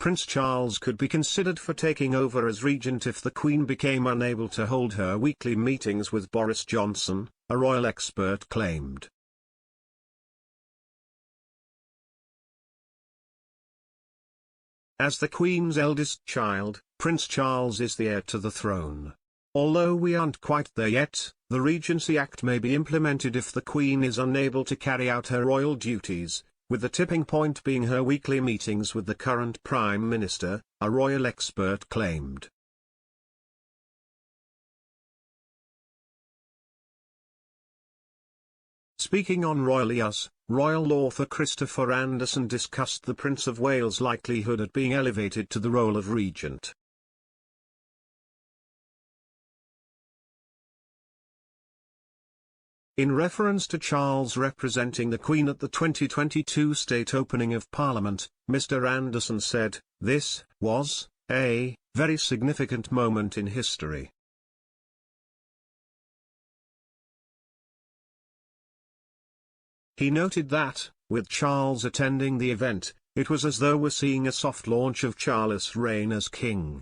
Prince Charles could be considered for taking over as regent if the Queen became unable to hold her weekly meetings with Boris Johnson, a royal expert claimed. As the Queen's eldest child, Prince Charles is the heir to the throne. Although we aren't quite there yet, the Regency Act may be implemented if the Queen is unable to carry out her royal duties, with the tipping point being her weekly meetings with the current Prime Minister, a royal expert claimed. Speaking on Royal News, royal author Christopher Anderson discussed the Prince of Wales' likelihood at being elevated to the role of regent. In reference to Charles representing the Queen at the 2022 state opening of Parliament, Mr. Anderson said, "This was a very significant moment in history." He noted that, with Charles attending the event, it was as though we're seeing a soft launch of Charles' reign as king.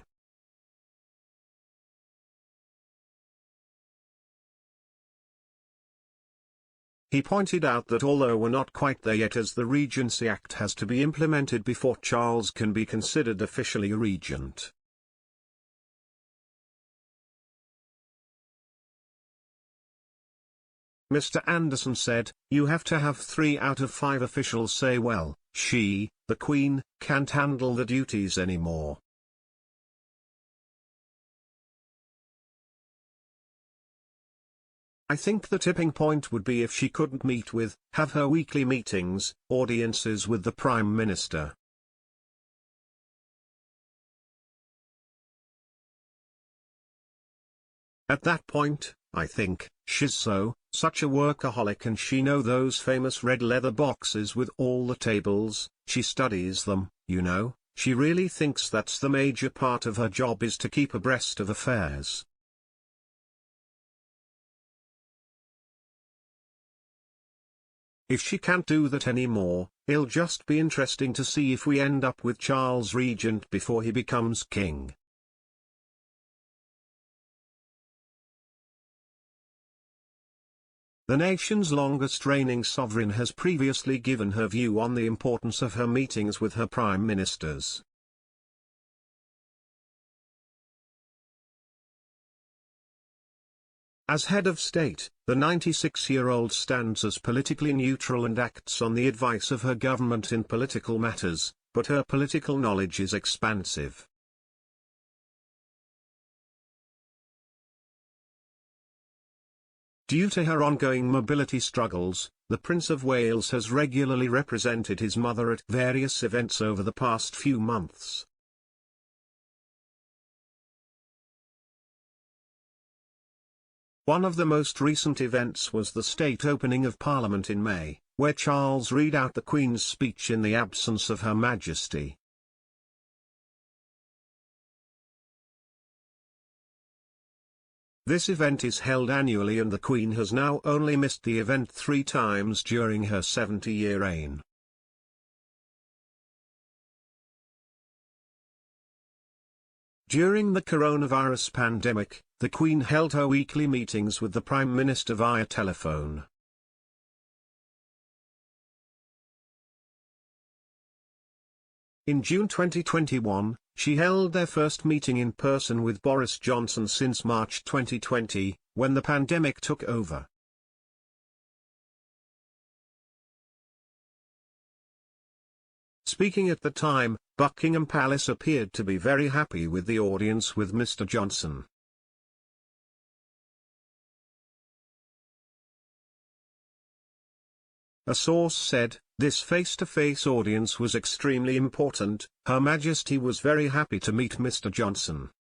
He pointed out that although we're not quite there yet as the Regency Act has to be implemented before Charles can be considered officially regent. Mr. Anderson said, "You have to have 3 out of 5 officials say well, she, the Queen, can't handle the duties anymore." I think the tipping point would be if she couldn't have her weekly meetings, audiences with the Prime Minister. At that point, I think, she's such a workaholic and she knows those famous red leather boxes with all the tables, she studies them, she really thinks that's the major part of her job is to keep abreast of affairs. If she can't do that anymore, it'll just be interesting to see if we end up with Charles regent before he becomes king. The nation's longest reigning sovereign has previously given her view on the importance of her meetings with her prime ministers. As head of state, the 96-year-old stands as politically neutral and acts on the advice of her government in political matters, but her political knowledge is expansive. Due to her ongoing mobility struggles, the Prince of Wales has regularly represented his mother at various events over the past few months. One of the most recent events was the state opening of Parliament in May, where Charles read out the Queen's speech in the absence of Her Majesty. This event is held annually and the Queen has now only missed the event 3 times during her 70-year reign. During the coronavirus pandemic, the Queen held her weekly meetings with the Prime Minister via telephone. In June 2021, she held their first meeting in person with Boris Johnson since March 2020, when the pandemic took over. Speaking at the time, Buckingham Palace appeared to be very happy with the audience with Mr. Johnson. A source said, "This face-to-face audience was extremely important. Her Majesty was very happy to meet Mr. Johnson."